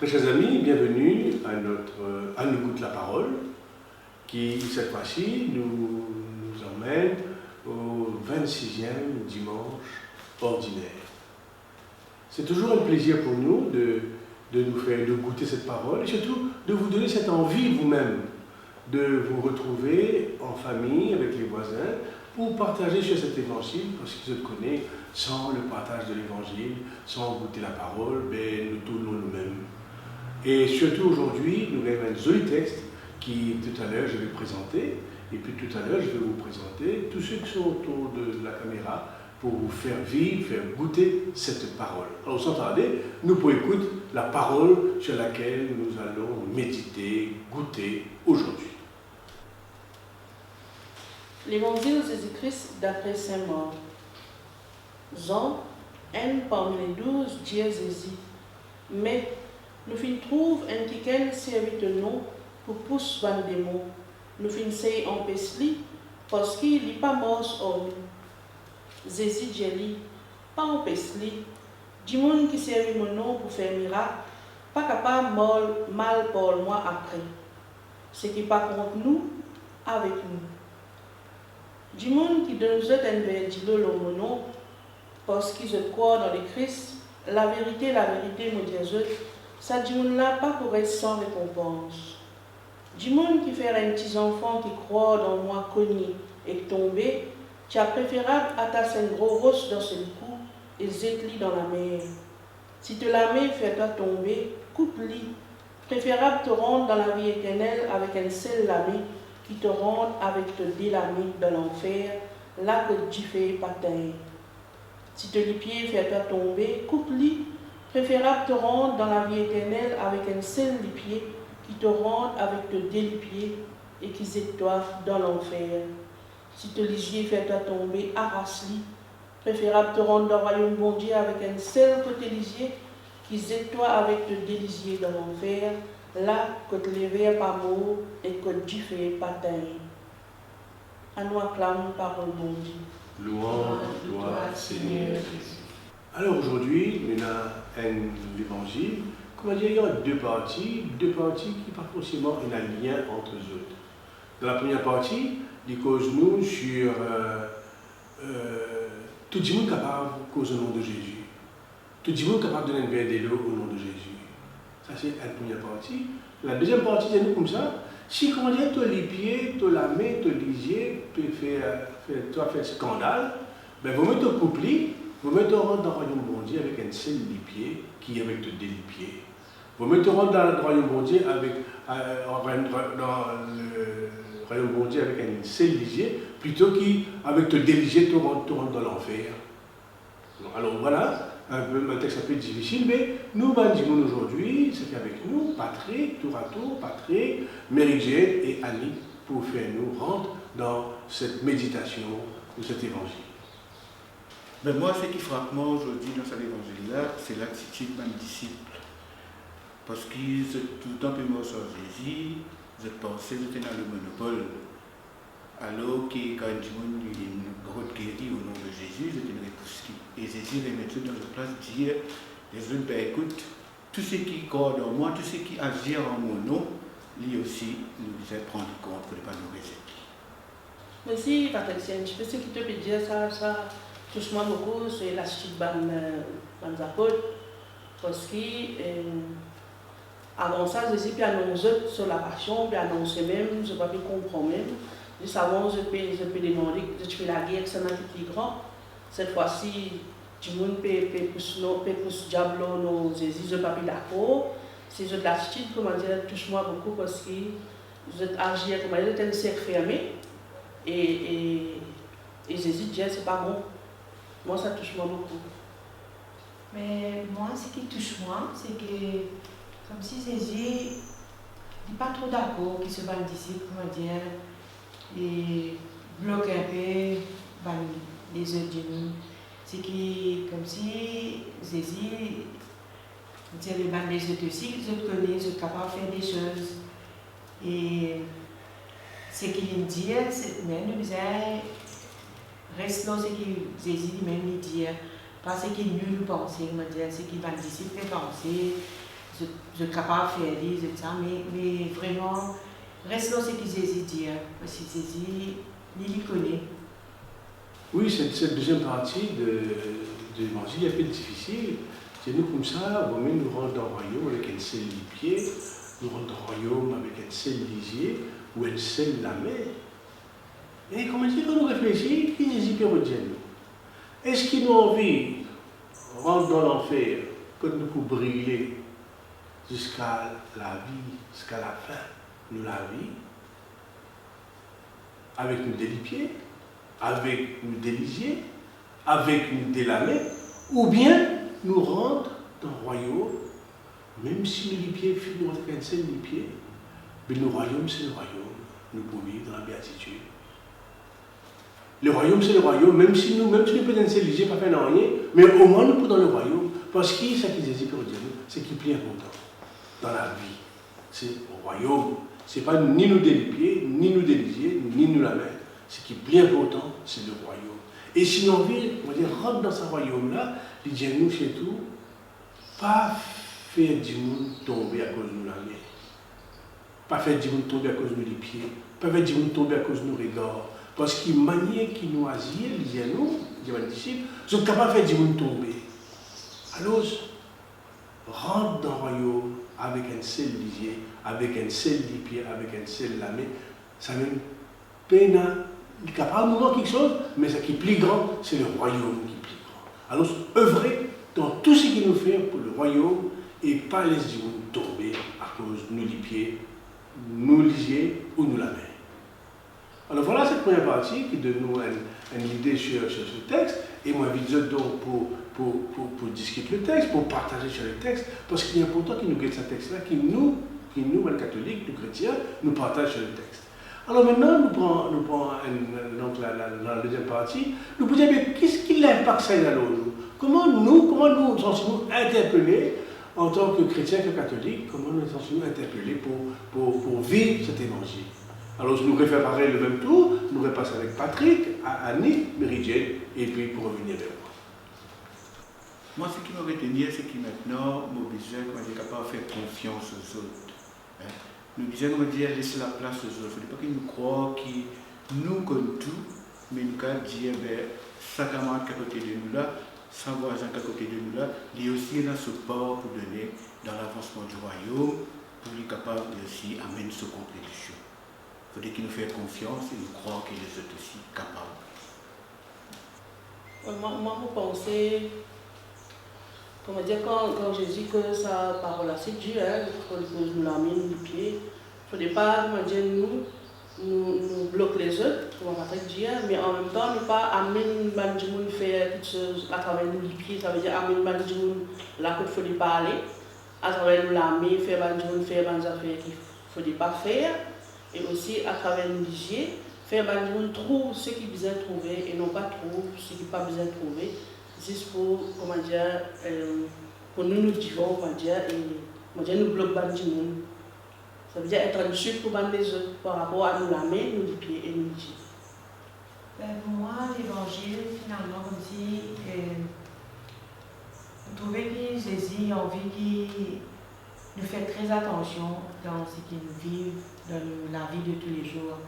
Très chers amis, bienvenue à Nous goûte la parole, qui cette fois-ci nous emmène au 26e dimanche ordinaire. C'est toujours un plaisir pour nous de nous faire goûter cette parole et surtout de vous donner cette envie vous-même de vous retrouver en famille avec les voisins pour partager sur cet évangile, parce que je te connais, sans le partage de l'évangile, sans goûter la parole, nous tournons nous-mêmes. Et surtout aujourd'hui, nous avons un joli texte qui tout à l'heure je vais présenter, et puis tout à l'heure je vais vous présenter tous ceux qui sont autour de la caméra pour vous faire vivre, faire goûter cette parole. Alors sans tarder, nous pouvons écouter la parole sur laquelle nous allons méditer, goûter aujourd'hui. L'évangile de Jésus-Christ d'après saint Marc. Jean, un parmi les 12, dit à Jésus, mais nous fin trouve un ticket servi de nous pour pousser van démon. Nous fin say en pesli parce qu'il n'est pas mort en nous. Jésus dit, pas en pesli. Du monde qui servi mon nom pour faire miracle, pas capable mal pour moi après. Ce qui n'est pas contre nous, avec nous. Du monde qui donne un verdilo le nom, parce qu'ils se croient dans le Christ, la vérité, me dit ça du monde là pas pour être sans récompense. Du monde qui fait un petit enfant qui croit dans moi cogné et tomber, tu as préférable attacher un gros roche dans ce cou et zétli dans la mer. Si te la mer fait toi tomber, coupe-li. Préférable te rendre dans la vie éternelle avec un seul lamé qui te rende avec te délamer dans l'enfer, là que tu fais patin. Si te les pieds fait toi tomber, coupe-li. Préférable te rendre dans la vie éternelle avec un seul pied qui te rende avec te délipier et qui zette toi dans l'enfer. Si te lisier fait toi tomber, arrache-li. Préférable te rendre dans le royaume bon Dieu avec un seul côté lisier qui zette toi avec te délisier dans l'enfer, là que te lever par mot et que tu fais patin. À nous acclame parole bon Dieu. Louange, gloire, Seigneur Jésus. Alors aujourd'hui, nous avons un évangile. Comment dire, il y a deux parties qui pas forcément un lien entre eux autres. Dans la première partie, il cause nous sur tout le monde capable de causer au nom de Jésus. Tout le monde capable de donner un verre de l'eau au nom de Jésus. Ça c'est la première partie. La deuxième partie, c'est nous comme ça. Si comment dire, tu les pieds, tu la main, tu lisier, tu fais scandale, ben vous mettez au couple. Vous mettez rendre dans le royaume bon Dieu avec un seul lipier qui est avec de délipier. Vous mettez rendre dans le royaume bon Dieu avec un seul lisier plutôt qu'avec te délisier, tu rentres dans l'enfer. Alors voilà, un texte un peu difficile, mais nous, disons aujourd'hui, c'est qu'avec nous, Patrick, tour à tour, Patrick, Mary-Jane et Annie, pour faire nous rentrer dans cette méditation de cet évangile. Mais moi, ce qui frappe moi aujourd'hui dans cet évangile-là, c'est l'attitude de mes disciples. Parce qu'ils sont tout le temps morts sur Jésus, ils pensaient qu'ils étaient dans le monopole. Alors que quand du monde il y a une grotte guérie au nom de Jésus, ils étaient repoussés. Et Jésus les mettait dans une place, dire, les autres, écoute, tous ceux qui croient dans moi, tous ceux qui agissent en mon nom, lui aussi, nous devons prendre compte pour ne pas nous rejeter. Merci Patrick, je pense que tu peux dire ça. Touche-moi beaucoup, c'est la chute des apôtres, parce que avant ça, Jésus puis annonce sur la passion, puis annonce même, je ne peux pas comprendre même. Juste avant, je peux demander, je fais la guerre, c'est un peu plus grand. Cette fois-ci, tout le monde peut pousser diable dans Jésus, je ne peux pas d'accord. C'est de l'attitude, comment dire, touche-moi beaucoup, parce que je agis, comment dire, un cercle fermé, et Jésus dit, c'est pas bon. Moi, ça touche moi beaucoup. Mais moi, ce qui touche moi, c'est que, comme si Jésus n'est pas trop d'accord qu'il se bat le disciple, comment dire, et bloque un peu les œuvres de nous. C'est que, comme si Jésus disait les œuvres aussi, les autres connaissent, les autres capables de faire des choses. Et ce qu'il dit, c'est même nous disait, reste dans ce que Jésus lui-même dit, pas ce qu'il nous pensait, ce qu'il va le disciple penser, je suis capable de faire lire et ça, mais vraiment, reste dans ce que Jésus dit, parce que Jésus, il connaît. Oui, cette deuxième partie de l'évangile est un peu difficile. C'est nous comme ça, nous rentrons dans le royaume avec un seul pied, nous rentrons dans le royaume avec un seul lisier ou un seul lamé. Et comment dire, quand nous réfléchissons, qui Jésus peut redire nous? Est-ce qu'il nous a envie de rentrer dans l'enfer, que nous pouvons briller jusqu'à la vie, jusqu'à la fin de la vie, avec nous des pieds, avec nous des lisiers, avec nous des lamets, ou bien nous rentre dans le royaume, même si nous pieds nous rentrons qu'un seul pied, mais le royaume c'est le royaume, nous pouvons vivre dans la béatitude. Le royaume c'est le royaume, même si nous peut être seul lisier, pas faire rien, mais au moins nous pouvons dans le royaume, parce que ce qui Jésus peut dire, c'est qui est plus important dans la vie, c'est le royaume. Ce n'est pas ni nous des pieds, ni nous des lisiers, ni nous la main. Ce qui est plus important, c'est le royaume. Et si nous rentre dans ce royaume-là, il dit à nous, chez tout, pas faire du monde tomber à cause de nous la main. Pas faire du monde tomber à cause de nous les pieds. Pas faire du monde tomber à cause de nous regards. Parce qu'il manière qui nous asile, il dit à nous, il dit à mes disciples, je suis capable de faire du monde tomber. Alors, rentre dans le royaume avec un seul lisier, avec un seul pied, avec un seul lamé. Ça même peine à. Il est capable de nous voir quelque chose, mais ce qui est plus grand, c'est le royaume qui est plus grand. Alors, œuvrer dans tout ce qu'il nous fait pour le royaume et pas laisser du monde tomber à cause de nous les pieds, nous lisier ou nous la main. Alors voilà cette première partie qui donne nous une idée sur ce texte. Et moi, je dis donc pour discuter le texte, pour partager sur le texte, parce qu'il est important qu'il nous guette ce texte-là, qui nous, les catholiques, nous chrétiens, nous partagent sur le texte. Alors maintenant, nous prenons donc la deuxième partie, nous pouvons dire, mais qu'est-ce qui l'impact ça dans nous? Comment nous sommes interpellés en tant que chrétiens, que catholiques, comment nous sommes interpellés pour vivre cet évangile? Alors, je nous réfère pareil le même tour, nous repassons avec Patrick, Annie, Méridienne, et puis pour revenir vers moi. Moi, ce qui m'a retenu, c'est que maintenant, mon besoin, qu'on est capable de faire confiance aux autres. Nous disons, on dit, laisser la place aux autres. Il ne faut pas qu'ils nous croient qu'ils nous connaissent tout, mais nous pouvons dire, ça camarade qu'à côté de nous là, sans voisin qu'à côté de nous là, il y a aussi un support pour donner dans l'avancement du royaume, pour lui capable de aussi amener ce contribution. Il faudrait qu'il nous fasse confiance et nous croire qu'il est aussi capable. Moi, je pensais, comment dire, quand je dis que sa parole assez dure, il faut que nous la mine du pied. Il ne faudrait pas, comment dire, nous bloquer les autres, comme on va dire, mais en même temps, ne pas amener du monde faire quelque chose à travers nous les pieds, ça veut dire amener du monde là qu'il ne faut pas aller, à travers nous l'armée, faire du monde faire des affaires qu'il ne faut pas faire. Et aussi à travers le lisier, faire que les gens trouvent ce qu'ils ont besoin de trouver et non pas trouver ce qu'ils n'ont pas besoin de trouver, juste pour, comment dire, pour nous divons, comment dire, et nous bloquer les gens. Ça veut dire être le sucre pour les autres par rapport à nous la main, nous les pieds et nous les pieds. Pour moi, l'évangile, finalement, comme si, vous trouvez que Jésus a envie qu'il nous fait très attention dans ce qu'il nous vit, dans la vie de tous les jours.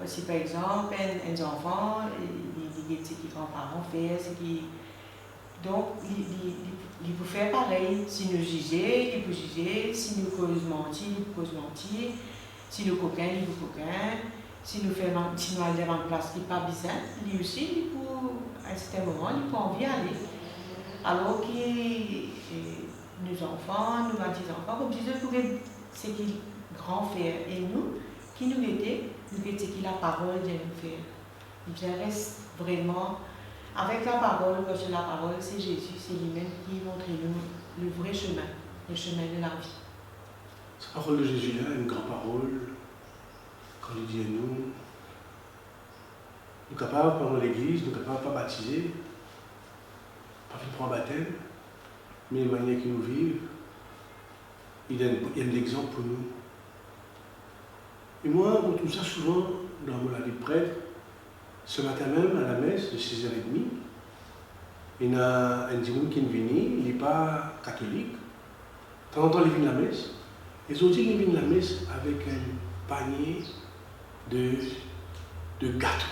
Si par exemple, un enfant, il dit ce que les grands-parents font, donc il peut faire pareil. Si nous juger, il peut juger. Si nous causons mentir, il peut mentir. Si nous coquins, il peut coquin. Si nous allons en place qui n'est pas besoin, lui aussi, à un certain moment, il peut envie d'aller. Alors que nos enfants, nos petits-enfants, comme je disais, pouvaient ce qu'ils grands faire. Et nous, qui nous étions, nous étions ce que la parole de nous faire. Il reste vraiment, avec la parole, parce que la parole, c'est Jésus, c'est lui-même qui montre nous le vrai chemin, le chemin de la vie. Cette parole de Jésus-là est une grande parole. Quand il dit à nous, nous sommes capables, pendant l'église, nous ne sommes pas baptisés, pas fait prendre baptême, mais la manière qu'ils nous vivent, il y a un exemple pour nous. Et moi, on trouve ça souvent dans la vie de prêtre. Ce matin même, à la messe de 6h30, il y a un dimanche qui est venu, il n'est pas catholique. de temps en temps, ils viennent à la messe. Et ils ont dit qu'ils viennent à la messe avec un panier de gâteaux.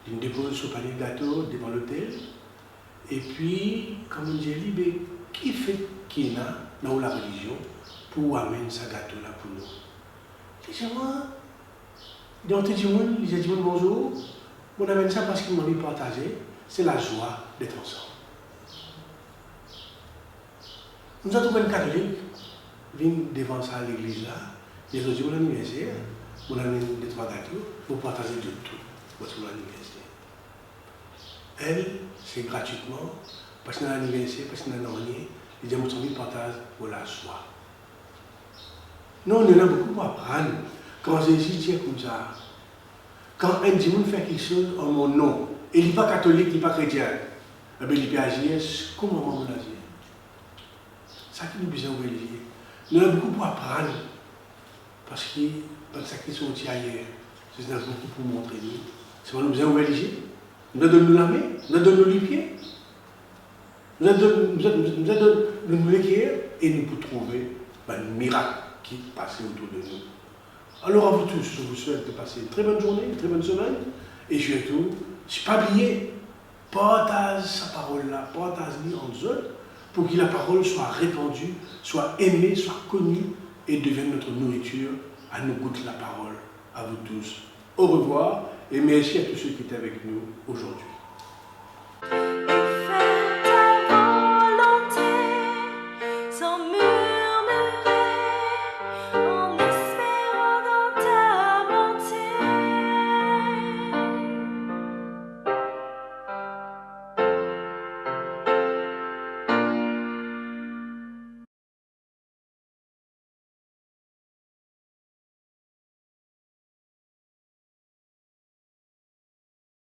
Ils déposent ce panier de gâteaux devant l'hôtel. Et puis, comme on dit, qui fait qui est là, dans la religion, pour amener ce gâteau-là pour nous? Je dis, moi, dans tes gens, ils disent bonjour, on amène ça parce qu'ils m'ont envie de partager, c'est la joie d'être ensemble. Nous avons trouvé un catholique, vient devant ça à l'église là, ils ont dit, mon anniversaire, on amène des 3 gâteaux, pour partager de tout, votre anniversaire. Elle, c'est gratuitement, parce que dans l'anniversaire, parce que dans l'année, ils disent, mon envie de partager pour la joie. Nous, on en a beaucoup à apprendre. Quand Jésus dit comme ça, quand un dimanche fait quelque chose en mon nom, et il n'est pas catholique, il n'est pas chrétien, eh bien, il peut agir comme on va agir. C'est ça qui nous besoin de religieux. Nous avons beaucoup à apprendre. Parce que dans cette question qui ailleurs, c'est beaucoup pour montrer nous. C'est qu'on a besoin de religieux. Nous avons donné la main, nous avons donné les pieds, nous avons donné les pieds, et nous pouvons trouver un miracle qui passe autour de nous. Alors à vous tous, je vous souhaite de passer une très bonne journée, une très bonne semaine, et surtout, ne pas oublier, partage sa parole-là, partage-la entre autres, pour que la parole soit répandue, soit aimée, soit connue, et devienne notre nourriture. À nous goûter la parole, à vous tous. Au revoir, et merci à tous ceux qui étaient avec nous aujourd'hui.